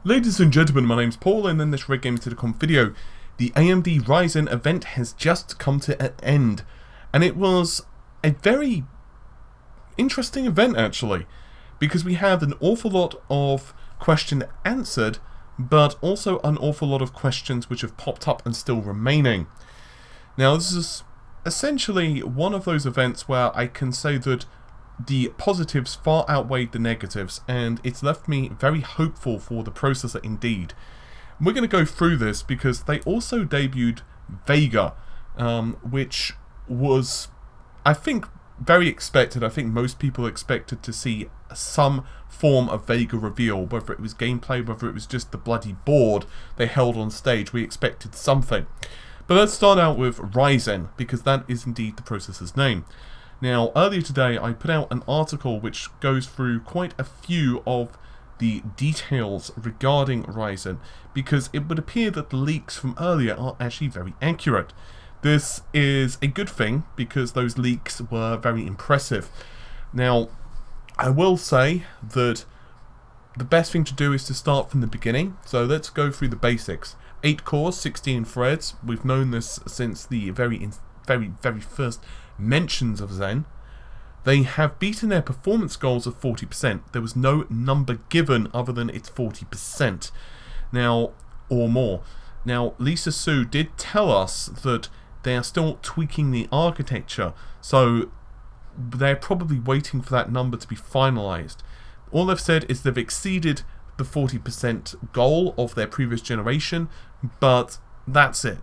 Ladies and gentlemen, my name's Paul, and in this Red Games to the Con video, the AMD RYZEN event has just come to an end, and it was a very interesting event actually, because we had an awful lot of questions answered, but also an awful lot of questions which have popped up and still remaining. Now this is essentially one of those events where I can say that the positives far outweighed the negatives, and it's left me very hopeful for the processor indeed. We're going to go through this because they also debuted Vega, which was, I think, very expected. I think most people expected to see some form of Vega reveal, whether it was gameplay, whether it was just the bloody board they held on stage. We expected something. But let's start out with RYZEN, because that is indeed the processor's name. Now, earlier today I put out an article which goes through quite a few of the details regarding RYZEN, because it would appear that the leaks from earlier are actually very accurate. This is a good thing, because those leaks were very impressive. Now, I will say that the best thing to do is to start from the beginning, so let's go through the basics. 8 cores, 16 threads. We've known this since the very first mentions of Zen. They have beaten their performance goals of 40%. There was no number given other than it's 40%. Now, or more. Now, Lisa Su did tell us that they are still tweaking the architecture, so they're probably waiting for that number to be finalized. All they've said is they've exceeded the 40% goal of their previous generation, but that's it.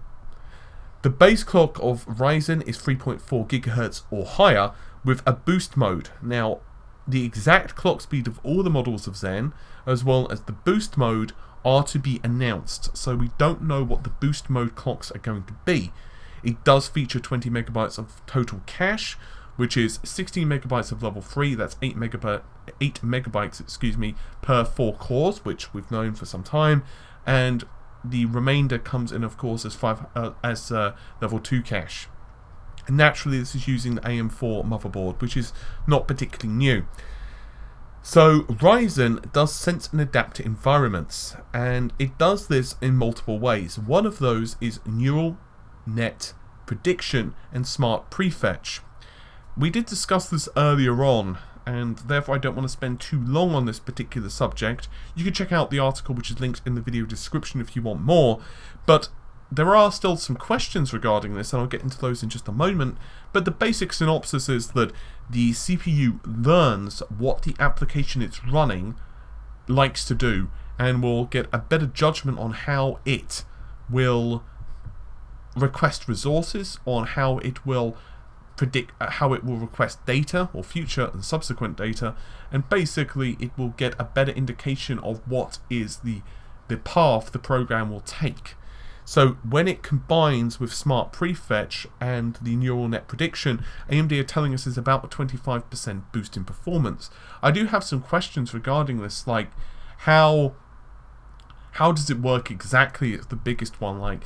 The base clock of RYZEN is 3.4 GHz or higher with a boost mode. Now, the exact clock speed of all the models of Zen, as well as the boost mode, are to be announced, so we don't know what the boost mode clocks are going to be. It does feature 20 megabytes of total cache, which is 16 megabytes of level 3, that's 8 megabytes per 4 cores, which we've known for some time, and the remainder comes in, of course, as level 2 cache. And naturally, this is using the AM4 motherboard, which is not particularly new. So, RYZEN does sense and adapt to environments, and it does this in multiple ways. One of those is neural net prediction and smart prefetch. We did discuss this earlier on, and therefore I don't want to spend too long on this particular subject. You can check out the article which is linked in the video description if you want more, but there are still some questions regarding this, and I'll get into those in just a moment. But the basic synopsis is that the CPU learns what the application it's running likes to do, and will get a better judgment on how it will request resources, on how it will predict how it will request data or future and subsequent data, and basically it will get a better indication of what is the path the program will take. So when it combines with smart prefetch and the neural net prediction, AMD are telling us is about a 25% boost in performance. I do have some questions regarding this, like how does it work exactly? It's the biggest one. Like,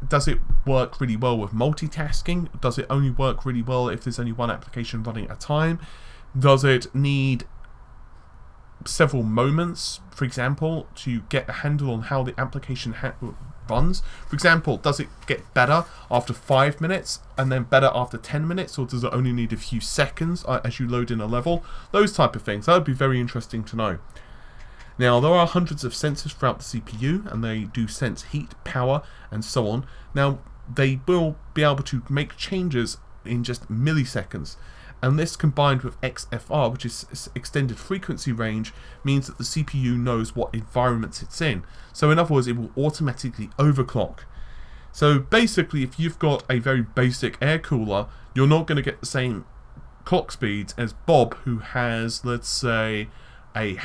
does it work really well with multitasking? Does it only work really well if there's only one application running at a time? Does it need several moments, for example, to get a handle on how the application runs? For example, does it get better after 5 minutes and then better after 10 minutes, or does it only need a few seconds as you load in a level? Those type of things. That would be very interesting to know. Now, there are hundreds of sensors throughout the CPU, and they do sense heat, power, and so on. Now, they will be able to make changes in just milliseconds, and this combined with XFR, which is extended frequency range, means that the CPU knows what environments it's in. So in other words, it will automatically overclock. So basically, if you've got a very basic air cooler, you're not going to get the same clock speeds as Bob, who has, let's say, a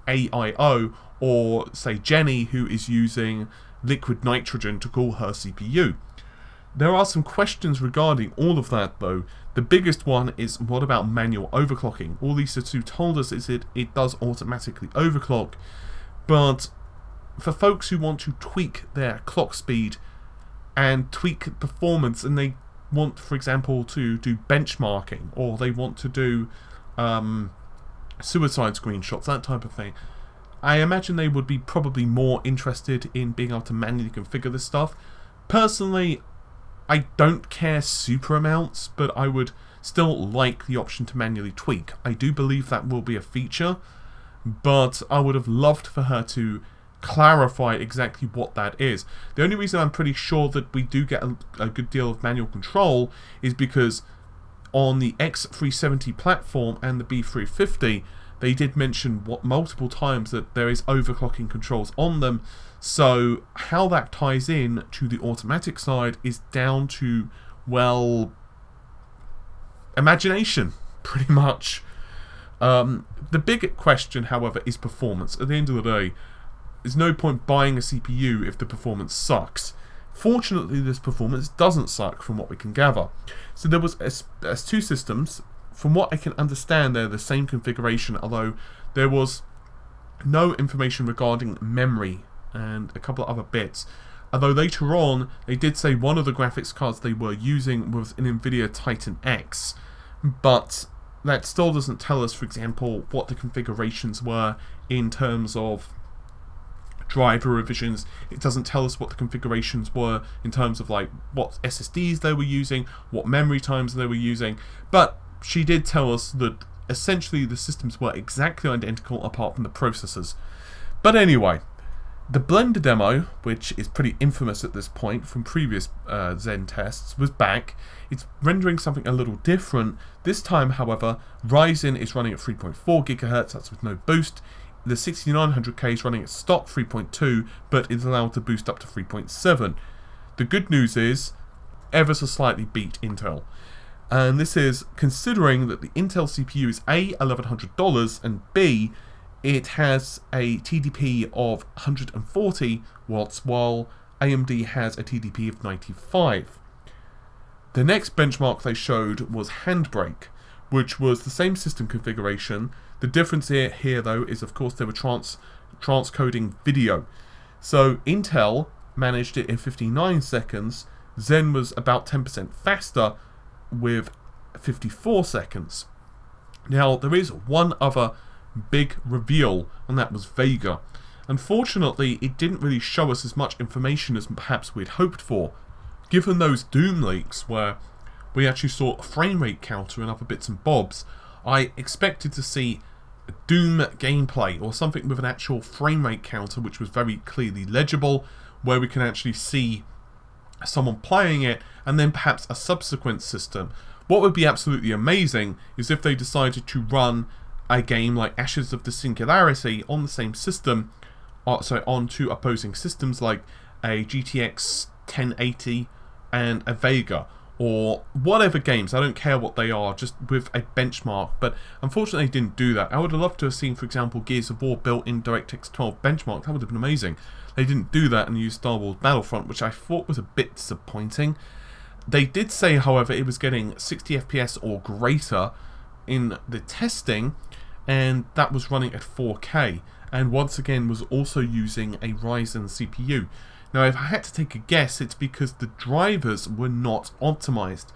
AIO, or say Jenny, who is using liquid nitrogen to cool her CPU. There are some questions regarding all of that though. The biggest one is, what about manual overclocking? All Lisa 2 told us is it does automatically overclock, but for folks who want to tweak their clock speed and tweak performance, and they want, for example, to do benchmarking, or they want to do suicide screenshots, that type of thing, I imagine they would be probably more interested in being able to manually configure this stuff. Personally, I don't care super amounts, but I would still like the option to manually tweak. I do believe that will be a feature, but I would have loved for her to clarify exactly what that is. The only reason I'm pretty sure that we do get a good deal of manual control is because on the X370 platform and the B350, they did mention multiple times that there is overclocking controls on them. So how that ties in to the automatic side is down to, well, imagination, pretty much. The big question, however, is performance. At the end of the day, there's no point buying a CPU if the performance sucks. Fortunately, this performance doesn't suck from what we can gather. So there was as two systems. From what I can understand, they're the same configuration, although there was no information regarding memory and a couple of other bits. Although later on, they did say one of the graphics cards they were using was an NVIDIA Titan X, but that still doesn't tell us, for example, what the configurations were in terms of driver revisions. It doesn't tell us what the configurations were in terms of like what SSDs they were using, what memory times they were using, but she did tell us that essentially the systems were exactly identical apart from the processors. But anyway, the Blender demo, which is pretty infamous at this point from previous Zen tests, was back. It's rendering something a little different. This time, however, Ryzen is running at 3.4 GHz, that's with no boost. The 6900K is running at stock 3.2, but is allowed to boost up to 3.7. The good news is, ever so slightly beat Intel. And this is considering that the Intel CPU is A, $1,100, and B, it has a TDP of 140 watts, while AMD has a TDP of 95. The next benchmark they showed was Handbrake, which was the same system configuration. The difference here though, is of course they were transcoding video. So Intel managed it in 59 seconds, Zen was about 10% faster, with 54 seconds. Now, there is one other big reveal, and that was Vega. Unfortunately, it didn't really show us as much information as perhaps we'd hoped for. Given those Doom leaks, where we actually saw a frame rate counter and other bits and bobs, I expected to see Doom gameplay, or something with an actual frame rate counter which was very clearly legible, where we can actually see someone playing it, and then perhaps a subsequent system. What would be absolutely amazing is if they decided to run a game like Ashes of the Singularity on the same system, on two opposing systems like a GTX 1080 and a Vega, or whatever games, I don't care what they are, just with a benchmark. But unfortunately they didn't do that. I would have loved to have seen, for example, Gears of War built in DirectX 12 benchmark. That would have been amazing. They didn't do that and used Star Wars Battlefront, which I thought was a bit disappointing. They did say, however, it was getting 60 FPS or greater in the testing, and that was running at 4K, and once again was also using a Ryzen CPU. Now, if I had to take a guess, it's because the drivers were not optimized.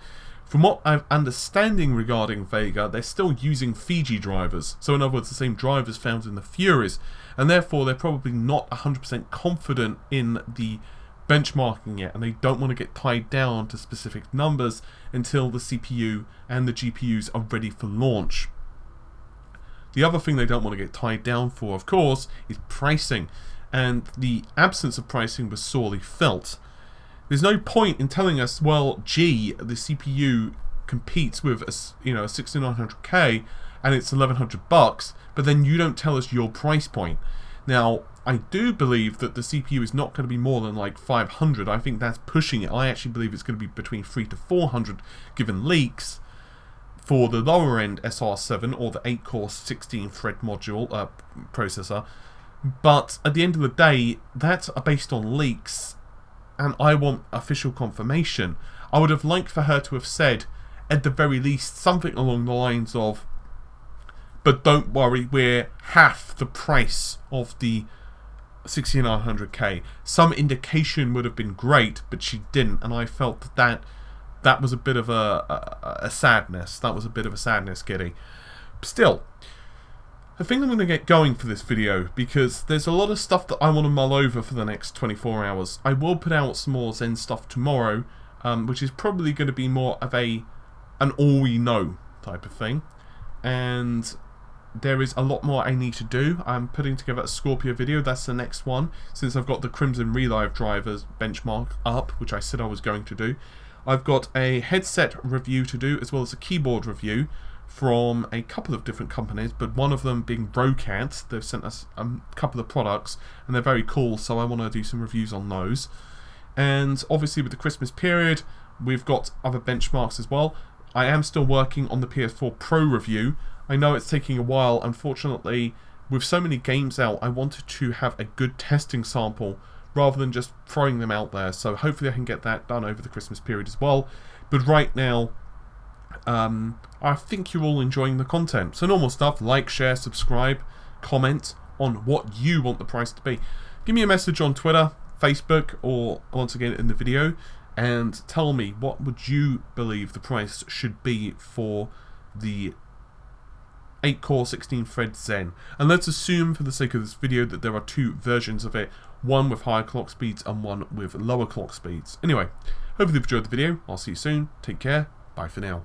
From what I'm understanding regarding Vega, they're still using Fiji drivers, so in other words, the same drivers found in the Furies, and therefore they're probably not 100% confident in the benchmarking yet, and they don't want to get tied down to specific numbers until the CPU and the GPUs are ready for launch. The other thing they don't want to get tied down for, of course, is pricing, and the absence of pricing was sorely felt. There's no point in telling us, well, gee, the CPU competes with a 6900K and it's $1,100, but then you don't tell us your price point. Now, I do believe that the CPU is not going to be more than like 500. I think that's pushing it. I actually believe it's going to be between 300 to 400 given leaks for the lower end SR7 or the 8-core 16-thread module processor. But at the end of the day, that's based on leaks, and I want official confirmation. I would have liked for her to have said, at the very least, something along the lines of, but don't worry, we're half the price of the 6900K. Some indication would have been great, but she didn't, and I felt that was a bit of a sadness. That was a bit of a sadness, Giddy. Still, I think I'm going to get going for this video because there's a lot of stuff that I want to mull over for the next 24 hours. I will put out some more Zen stuff tomorrow, which is probably going to be more of an all we know type of thing. And there is a lot more I need to do. I'm putting together a Scorpio video, that's the next one, since I've got the Crimson Relive drivers benchmark up, which I said I was going to do. I've got a headset review to do, as well as a keyboard review from a couple of different companies, but one of them being Brocat. They've sent us a couple of products, and they're very cool, so I want to do some reviews on those. And obviously with the Christmas period, we've got other benchmarks as well. I am still working on the PS4 Pro review. I know it's taking a while. Unfortunately, with so many games out, I wanted to have a good testing sample rather than just throwing them out there. So hopefully I can get that done over the Christmas period as well. But right now, I think you're all enjoying the content. So normal stuff, like, share, subscribe, comment on what you want the price to be. Give me a message on Twitter, Facebook, or once again in the video, and tell me what would you believe the price should be for the 8-core 16-thread Zen. And let's assume for the sake of this video that there are two versions of it, one with higher clock speeds and one with lower clock speeds. Anyway, hopefully you've enjoyed the video. I'll see you soon. Take care. Bye for now.